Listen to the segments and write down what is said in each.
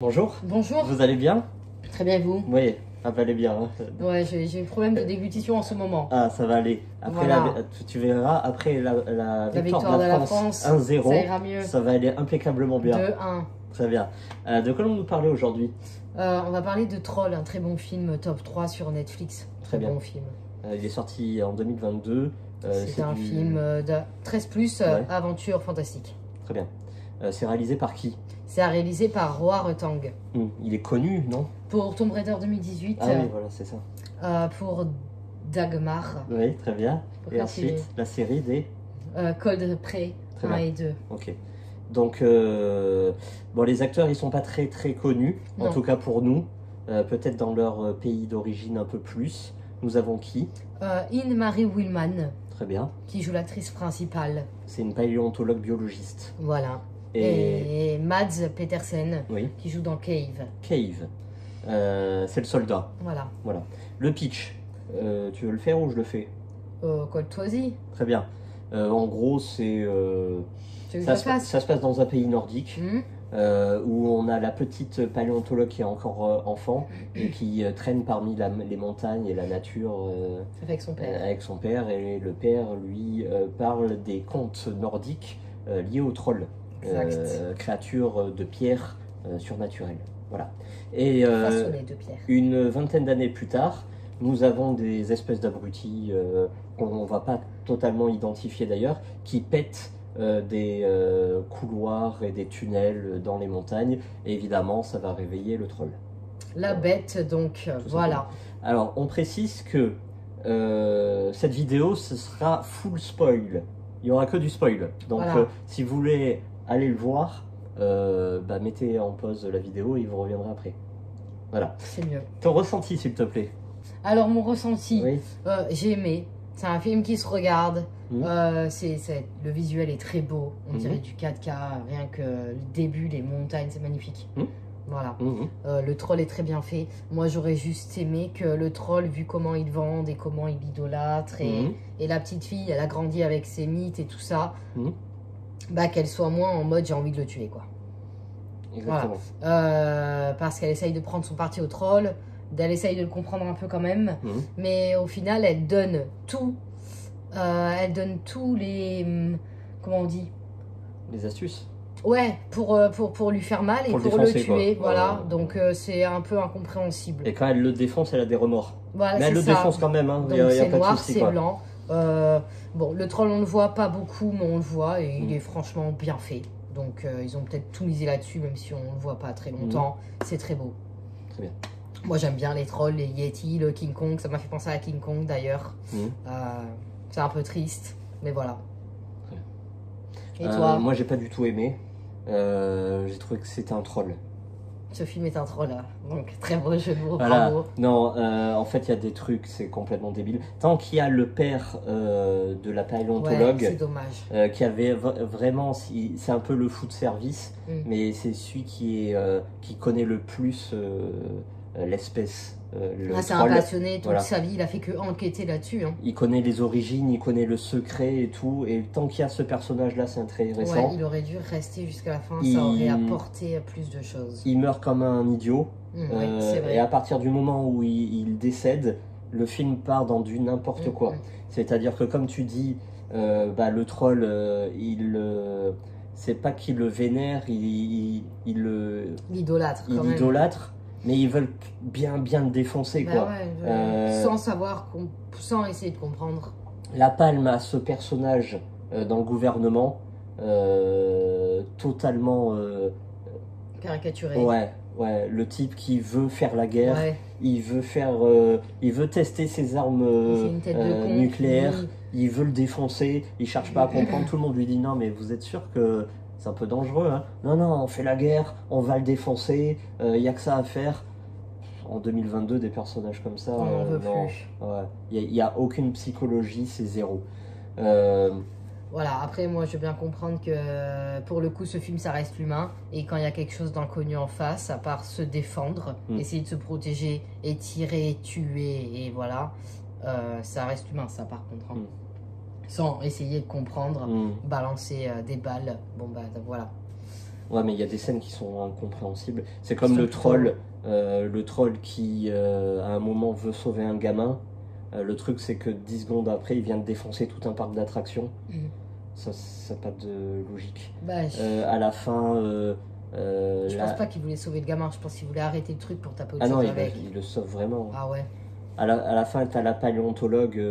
Bonjour, Bonjour, vous allez bien? très bien et vous? Oui, ça va aller bien. Hein. Ouais, j'ai un problème de déglutition en ce moment. Ah, ça va aller. Après, Voilà. tu verras, après la La victoire victoire de de la la France France, 1-0, ça ira mieux. ça va aller impeccablement bien. 2-1. Très bien. De quoi allons-nous parler aujourd'hui? On va parler de Troll, un très bon film, top 3 sur Netflix. Très bien. Bon film. Il est sorti en 2022. C'est un film de 13+, Ouais. aventure fantastique. Très bien. C'est réalisé par qui? C'est réalisé par Roar Tang. Il est connu, non? Pour Tomb Raider 2018, Ah oui, voilà, c'est ça. pour Dagmar, Oui, très bien. Pour Et continuer. ensuite, la série des... Code Prey Très 1 bien. et 2. Ok. Donc, bon, les acteurs, ils sont pas très très connus, en Non. tout cas pour nous. Peut-être dans leur pays d'origine un peu plus. Nous avons qui? Ine-Marie Willman, Très bien. qui joue l'actrice principale. C'est une paléontologue biologiste. Voilà. Et, Et Mads Petersen, oui, qui joue dans Cave. Cave. C'est le soldat. Voilà. Voilà. Le pitch. Tu veux le faire ou je le fais? Code Toisy. Très bien. En gros, c'est Tu veux que ça, je fasse ça se passe dans un pays nordique. Où on a la petite paléontologue qui est encore enfant et qui traîne parmi les montagnes et la nature Avec son père. avec son père. Et le père, lui, parle des contes nordiques liés aux trolls, Exact. créatures de pierre surnaturelles. Voilà. Et Façonné de pierre. une vingtaine d'années plus tard, nous avons des espèces d'abrutis qu'on ne va pas totalement identifier d'ailleurs, qui pètent des couloirs et des tunnels dans les montagnes. Et évidemment, ça va réveiller le troll. La bête, donc, voilà. Alors, on précise que cette vidéo, ce sera full spoil. Il n'y aura que du spoil. Donc, Voilà. si vous voulez aller le voir, mettez en pause la vidéo et vous reviendrez après. Voilà. C'est mieux. Ton ressenti, s'il te plaît. Alors, mon ressenti, Oui. j'ai aimé. C'est un film qui se regarde. Mhm. Le visuel est très beau. On Mhm. dirait du 4K. Rien que le début, les montagnes, c'est magnifique. Mhm. Voilà. Mhm. Le troll est très bien fait. Moi, j'aurais juste aimé que le troll, vu comment il vendent et comment il idolâtre, Mhm. et la petite fille, elle a grandi avec ses mythes et tout ça, Mhm. qu'elle soit moins en mode j'ai envie de le tuer, quoi. Exactement. Parce qu'elle essaye de prendre son parti au troll, elle essaye de le comprendre un peu quand même, Mhm. mais au final, elle donne tout. Elle donne tous les... Comment on dit? Les astuces. Ouais, pour lui faire mal et Pour le pour le défoncer, tuer, quoi. voilà. Ouais. Donc c'est un peu incompréhensible. Et quand elle le défonce, elle a des remords. Voilà, Mais elle c'est le ça. défonce quand même, hein. Donc Y a c'est pas de noir, souci, c'est quoi. blanc. Bon, le troll, on le voit pas beaucoup, mais on le voit et il est franchement bien fait. Donc ils ont peut-être tout misé là-dessus, même si on le voit pas très longtemps. C'est très beau. Très bien. Moi j'aime bien les trolls, les Yeti, le King Kong. Ça m'a fait penser à King Kong d'ailleurs. C'est un peu triste, mais voilà. Et toi? Moi, j'ai pas du tout aimé. J'ai trouvé que c'était un troll. Ce film est un troll, là. Donc très beau jeu de mots, Voilà. bravo. Non, en fait, il y a des trucs, c'est complètement débile. Tant qu'il y a le père de la Ouais, paléontologue, c'est dommage. qui avait vraiment, c'est un peu le foot service, mais c'est celui qui connaît le plus l'espèce. Le C'est un troll. passionné, toute Voilà. sa vie, il a fait que enquêter là-dessus. Hein. Il connaît les origines, il connaît le secret et tout. Et tant qu'il y a ce personnage-là, c'est intéressant. Ouais, il aurait dû rester jusqu'à la fin, ça aurait apporté plus de choses. Il meurt comme un idiot. Oui, c'est vrai. Et à partir du moment où il décède, le film part dans du n'importe quoi. C'est-à-dire que comme tu dis, le troll, c'est pas qu'il le vénère, il L'idolâtre, quand même. l'idolâtre, mais ils veulent bien le défoncer, quoi. Ouais, sans essayer de comprendre. La palme à ce personnage dans le gouvernement, totalement... Caricaturé. Ouais, le type qui veut faire la guerre, Ouais. il veut tester ses armes C'est une tête de con, nucléaires, oui. il veut le défoncer, il cherche pas à comprendre, tout le monde lui dit non mais vous êtes sûr que c'est un peu dangereux, hein? Non, on fait la guerre, on va le défoncer, il y a que ça à faire. En 2022, des personnages comme ça, On n'en veut non, plus. ouais, il y a aucune psychologie, c'est zéro. Voilà, après moi je veux bien comprendre que pour le coup ce film ça reste humain et quand il y a quelque chose d'inconnu en face, à part se défendre, essayer de se protéger et tirer, tuer et voilà, ça reste humain ça par contre. Hein. Sans essayer de comprendre, balancer des balles, bon bah voilà. Ouais, mais il y a des scènes qui sont incompréhensibles. C'est comme le troll qui, à un moment, veut sauver un gamin. Le truc, c'est que 10 secondes après, il vient de défoncer tout un parc d'attractions. Ça n'a pas de logique. Bah, À la fin... je pense pas qu'il voulait sauver le gamin, je pense qu'il voulait arrêter le truc pour taper autre Ah non, chose avec. il le sauve vraiment. Ah ouais. À la fin, t'as la paléontologue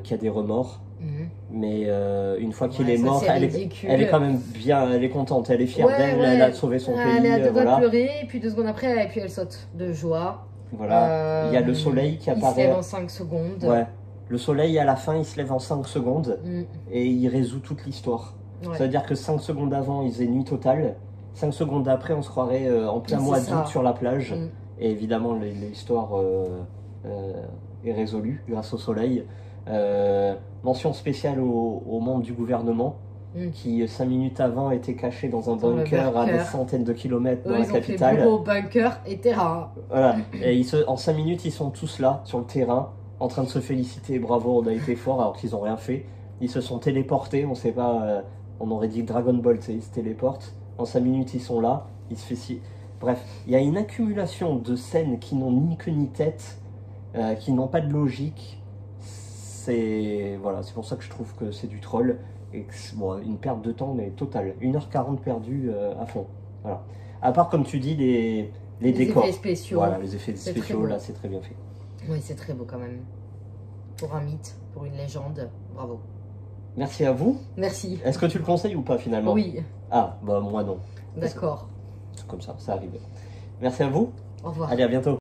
qui a des remords. Mais une fois qu'il est mort, elle est quand même bien, elle est contente, elle est fière d'elle, elle a sauvé son pays. Elle est à deux doigts de pleurer, et puis 2 secondes après, et puis elle saute de joie. Voilà, il y a le soleil qui apparaît. Il se lève en 5 secondes. Ouais, le soleil à la fin, il se lève en 5 secondes et il résout toute l'histoire. Ouais. Ça veut dire que 5 secondes avant, il faisait nuit totale. 5 secondes après, on se croirait en plein mois d'août sur la plage. Et évidemment, l'histoire est résolue grâce au soleil. Mention spéciale aux membres du gouvernement qui 5 minutes avant étaient cachés dans un bunker à des centaines de kilomètres dans la capitale. Ils ont fait bureau, bunker et terrain. Voilà. Et en 5 minutes, ils sont tous là sur le terrain en train de se féliciter. Bravo, on a été fort alors qu'ils n'ont rien fait. Ils se sont téléportés, on sait pas, on aurait dit Dragon Ball, ils se téléportent. En 5 minutes, ils sont là. Bref, il y a une accumulation de scènes qui n'ont ni queue ni tête, qui n'ont pas de logique. Voilà, c'est pour ça que je trouve que c'est du troll et que une perte de temps mais totale. 1h40 perdue à fond. Voilà. À part comme tu dis les décors. Effets spéciaux. Voilà, les effets spéciaux là, c'est très bien fait. Oui, c'est très beau quand même. Pour un mythe, pour une légende, bravo. Merci à vous. Merci. Est-ce que tu le conseilles ou pas finalement? Oui. Ah, bah moi non. D'accord. C'est comme ça arrive. Merci à vous. Au revoir. Allez, à bientôt.